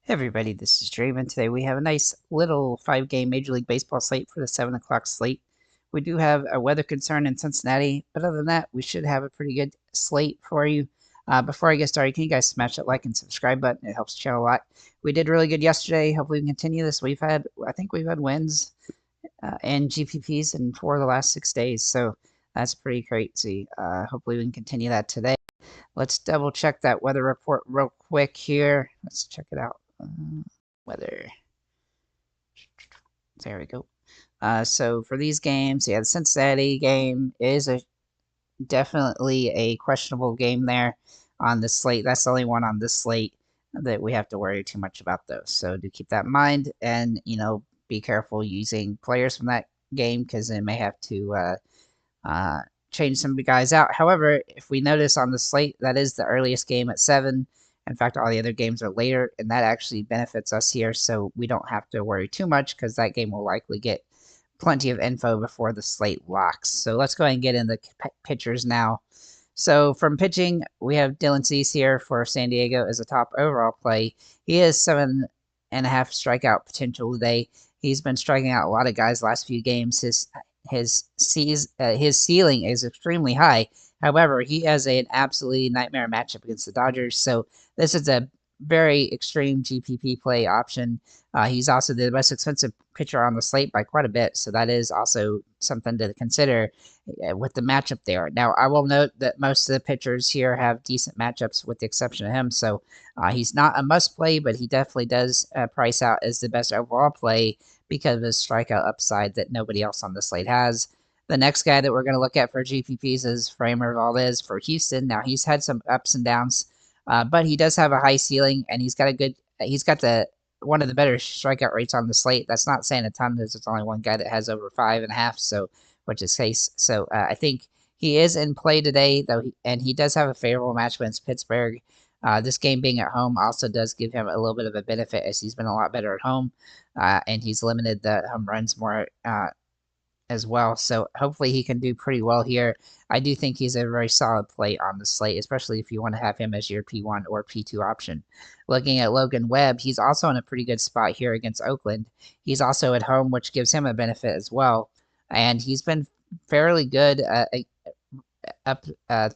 Hey everybody, this is Draven. Today we have a nice little 5-game Major League Baseball slate for the 7 o'clock slate. We do have a weather concern in Cincinnati, but other than that, we should have a pretty good slate for you. Before I get started, can you guys smash that like and subscribe button? It helps the channel a lot. We did really good yesterday. Hopefully we can continue this. I think we've had wins and GPPs in 4 of the last 6 days, so that's pretty crazy. Hopefully we can continue that today. Let's double check that weather report real quick here. Let's check it out. Weather. There we go. So for these games, yeah, the Cincinnati game is definitely a questionable game there on the slate. That's the only one on this slate that we have to worry too much about, though. So do keep that in mind, and be careful using players from that game because they may have to change some guys out. However, if we notice on the slate, that is the earliest game at 7. In fact, all the other games are later, and that actually benefits us here, so we don't have to worry too much because that game will likely get plenty of info before the slate locks. So let's go ahead and get in the pitchers now. So from pitching, we have Dylan Cease here for San Diego as a top overall play. He has 7.5 strikeout potential today. He's been striking out a lot of guys last few games. His ceiling is extremely high. However, he has an absolutely nightmare matchup against the Dodgers, so this is a very extreme GPP play option. He's also the most expensive pitcher on the slate by quite a bit, so that is also something to consider with the matchup there. Now, I will note that most of the pitchers here have decent matchups with the exception of him, so he's not a must play, but he definitely does price out as the best overall play because of his strikeout upside that nobody else on the slate has. The next guy that we're going to look at for GPPs is Framber Valdez for Houston. Now, he's had some ups and downs, but he does have a high ceiling, and he's got one of the better strikeout rates on the slate. That's not saying a ton. There's only one guy that has over 5.5, so which is Case. So I think he is in play today, though, and he does have a favorable match against Pittsburgh. This game being at home also does give him a little bit of a benefit as he's been a lot better at home, and he's limited the home runs more as well. So hopefully he can do pretty well here. I do think he's a very solid play on the slate, especially if you want to have him as your P1 or P2 option. Looking at Logan Webb, he's also in a pretty good spot here against Oakland. He's also at home, which gives him a benefit as well. And he's been fairly good up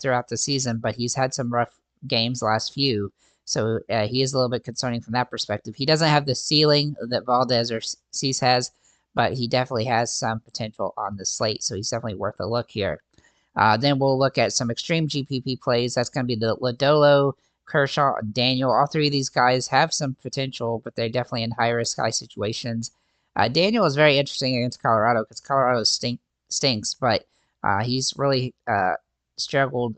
throughout the season, but he's had some rough games last few. So he is a little bit concerning from that perspective. He doesn't have the ceiling that Valdez or Cease has, but he definitely has some potential on the slate, so he's definitely worth a look here. Then we'll look at some extreme GPP plays. That's going to be the Lodolo, Kershaw, and Daniel. All three of these guys have some potential, but they're definitely in high-risk, high situations. Daniel is very interesting against Colorado because Colorado stinks, but he's really struggled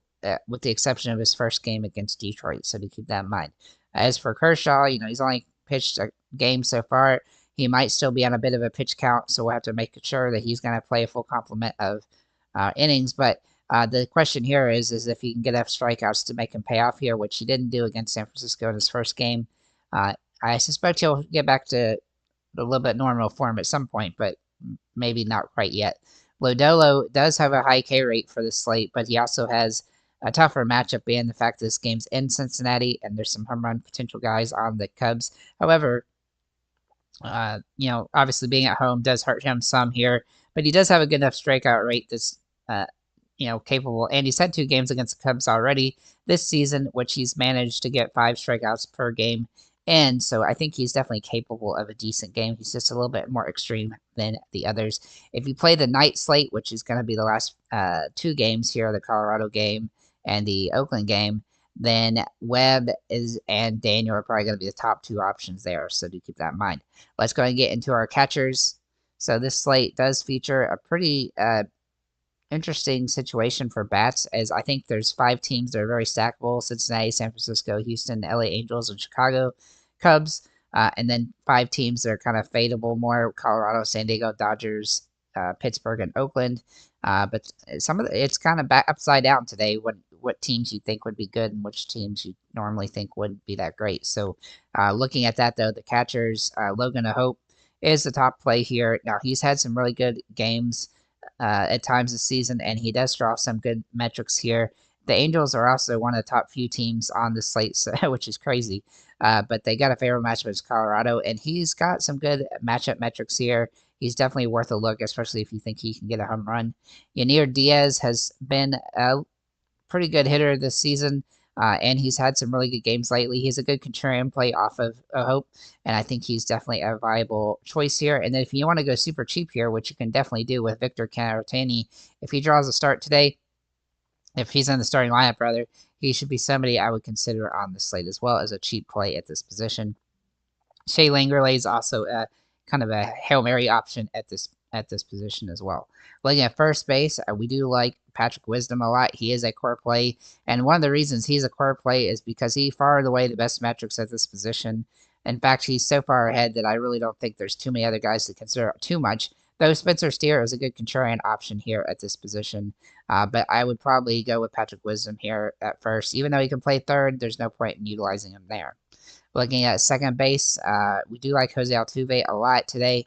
with the exception of his first game against Detroit, so to keep that in mind. As for Kershaw, he's only pitched a game so far. He might still be on a bit of a pitch count, so we'll have to make sure that he's going to play a full complement of innings. But the question here is if he can get enough strikeouts to make him pay off here, which he didn't do against San Francisco in his first game. I suspect he'll get back to a little bit normal form at some point, but maybe not quite yet. Lodolo does have a high K rate for the slate, but he also has a tougher matchup being the fact that this game's in Cincinnati and there's some home run potential guys on the Cubs. However, obviously being at home does hurt him some here, but he does have a good enough strikeout rate that's, capable. And he's had 2 games against the Cubs already this season, which he's managed to get 5 strikeouts per game. And so I think he's definitely capable of a decent game. He's just a little bit more extreme than the others. If you play the night slate, which is going to be the last 2 games here, the Colorado game and the Oakland game, then Webb and Daniel are probably going to be the top 2 options there. So do keep that in mind. Let's go ahead and get into our catchers. So this slate does feature a pretty interesting situation for bats, as I think there's 5 teams that are very stackable: Cincinnati, San Francisco, Houston, LA Angels, and Chicago Cubs. And then 5 teams that are kind of fadeable more: Colorado, San Diego, Dodgers, Pittsburgh, and Oakland. But it's kind of upside down today. What teams you think would be good and which teams you normally think wouldn't be that great. So looking at that, though, the catchers, Logan Hope is the top play here. Now, he's had some really good games at times this season, and he does draw some good metrics here. The Angels are also one of the top few teams on the slate, so, which is crazy. But they got a favorable matchup against Colorado, and he's got some good matchup metrics here. He's definitely worth a look, especially if you think he can get a home run. Yanir Diaz has been a pretty good hitter this season, and he's had some really good games lately. He's a good contrarian play off of a Hope, and I think he's definitely a viable choice here. And then if you want to go super cheap here, which you can definitely do with Victor Caratini, if he draws a start today, if he's in the starting lineup, rather, he should be somebody I would consider on the slate as well as a cheap play at this position. Shea Langerley is also kind of a Hail Mary option at this position as well. Looking at first base, we do like Patrick Wisdom a lot. He is a core play, and one of the reasons he's a core play is because he far and away the best metrics at this position. In fact, he's so far ahead that I really don't think there's too many other guys to consider too much. Though Spencer Steer is a good contrarian option here at this position, but I would probably go with Patrick Wisdom here at first. Even though he can play third, there's no point in utilizing him there. Looking at second base, we do like Jose Altuve a lot today.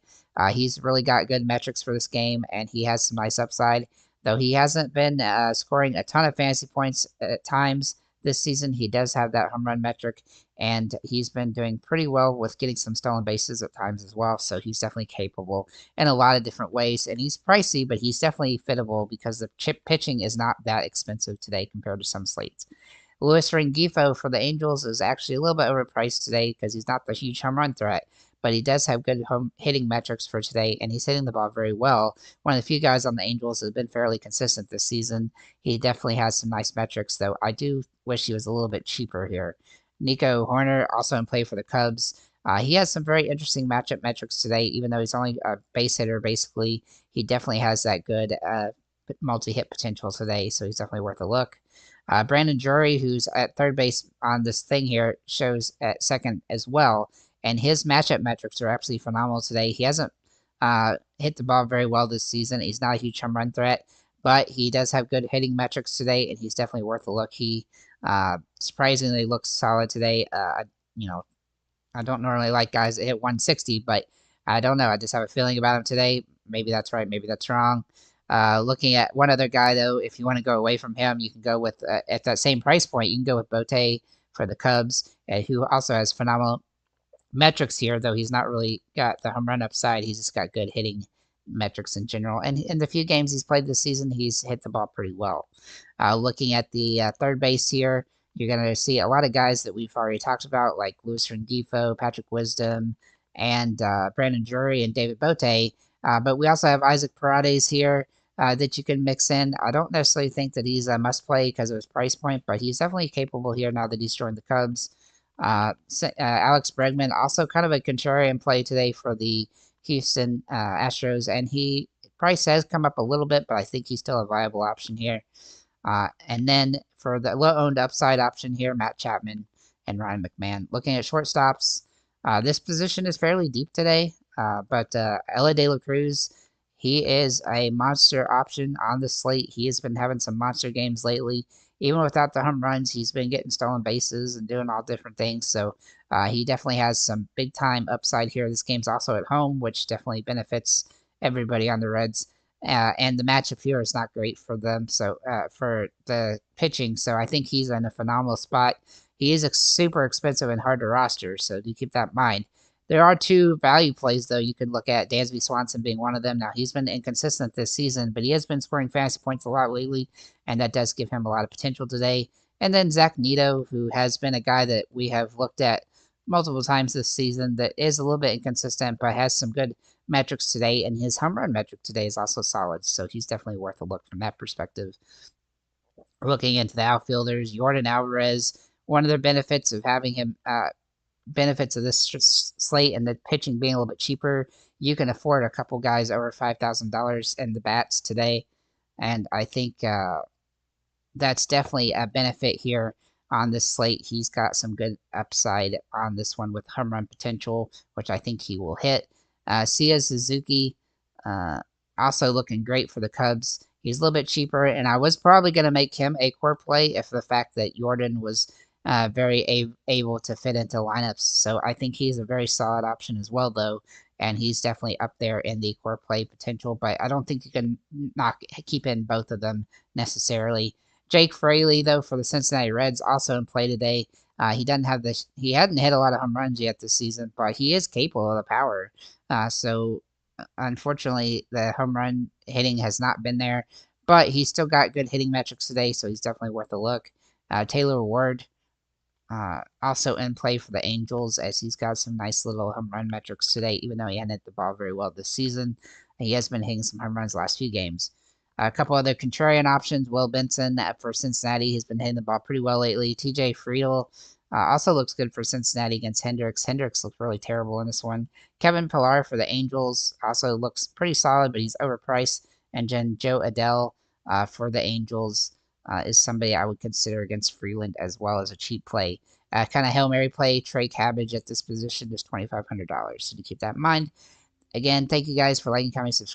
He's really got good metrics for this game, and he has some nice upside. Though he hasn't been scoring a ton of fantasy points at times this season, he does have that home run metric, and he's been doing pretty well with getting some stolen bases at times as well. So he's definitely capable in a lot of different ways, and he's pricey, but he's definitely fittable because the chip pitching is not that expensive today compared to some slates. Luis Rengifo for the Angels is actually a little bit overpriced today because he's not the huge home run threat, but he does have good home hitting metrics for today, and he's hitting the ball very well. One of the few guys on the Angels has been fairly consistent this season. He definitely has some nice metrics, though I do wish he was a little bit cheaper here. Nico Horner, also in play for the Cubs. He has some very interesting matchup metrics today, even though he's only a base hitter, basically. He definitely has that good multi-hit potential today, so he's definitely worth a look. Brandon Drury, who's at third base on this thing here, shows at second as well, and his matchup metrics are absolutely phenomenal today. He hasn't hit the ball very well this season. He's not a huge home run threat, but he does have good hitting metrics today, and he's definitely worth a look. He surprisingly looks solid today. You know, I don't normally like guys that hit 160, but I don't know. I just have a feeling about him today. Maybe that's right. Maybe that's wrong. Looking at one other guy, though, if you want to go away from him, you can go with, at that same price point, you can go with Bote for the Cubs, who also has phenomenal metrics here, though he's not really got the home run upside. He's just got good hitting metrics in general. And in the few games he's played this season, he's hit the ball pretty well. Looking at the third base here, you're going to see a lot of guys that we've already talked about, like Luis Rengifo, Patrick Wisdom, and Brandon Drury and David Bote. But we also have Isaac Paredes here that you can mix in. I don't necessarily think that he's a must play because of his price point, but he's definitely capable here now that he's joined the Cubs. Alex Bregman, also kind of a contrarian play today for the Houston Astros, and price has come up a little bit, but I think he's still a viable option here. And then for the low-owned upside option here, Matt Chapman and Ryan McMahon. Looking at shortstops, this position is fairly deep today, but Ella De La Cruz, he is a monster option on the slate. He has been having some monster games lately. Even without the home runs, he's been getting stolen bases and doing all different things. So he definitely has some big-time upside here. This game's also at home, which definitely benefits everybody on the Reds. And the matchup here is not great for them, so for the pitching. So I think he's in a phenomenal spot. He is super expensive and hard to roster, so do keep that in mind. There are two value plays, though, you could look at, Dansby Swanson being one of them. Now, he's been inconsistent this season, but he has been scoring fantasy points a lot lately, and that does give him a lot of potential today. And then Zach Neto, who has been a guy that we have looked at multiple times this season that is a little bit inconsistent, but has some good metrics today, and his home run metric today is also solid, so he's definitely worth a look from that perspective. Looking into the outfielders, Jordan Alvarez, one of the benefits of having him benefits of this slate and the pitching being a little bit cheaper, you can afford a couple guys over $5,000 in the bats today, and I think that's definitely a benefit here on this slate. He's got some good upside on this one with home run potential, which I think he will hit. Sia Suzuki, also looking great for the Cubs. He's a little bit cheaper, and I was probably going to make him a core play if the fact that Jordan was very able to fit into lineups. So I think he's a very solid option as well, though, and he's definitely up there in the core play potential, but I don't think you can keep in both of them necessarily. Jake Fraley, though, for the Cincinnati Reds, also in play today. He doesn't have this. He hadn't hit a lot of home runs yet this season, but he is capable of the power. Unfortunately, the home run hitting has not been there, but he's still got good hitting metrics today, so he's definitely worth a look. Taylor Ward, also in play for the Angels, as he's got some nice little home run metrics today, even though he hadn't hit the ball very well this season. He has been hitting some home runs the last few games. A couple other contrarian options. Will Benson for Cincinnati. He's been hitting the ball pretty well lately. TJ Friedl also looks good for Cincinnati against Hendricks. Hendricks looked really terrible in this one. Kevin Pillar for the Angels also looks pretty solid, but he's overpriced. And then Joe Adele for the Angels is somebody I would consider against Freeland as well as a cheap play. Kind of Hail Mary play, Trey Cabbage at this position is $2,500. So to keep that in mind. Again, thank you guys for liking, commenting, subscribing.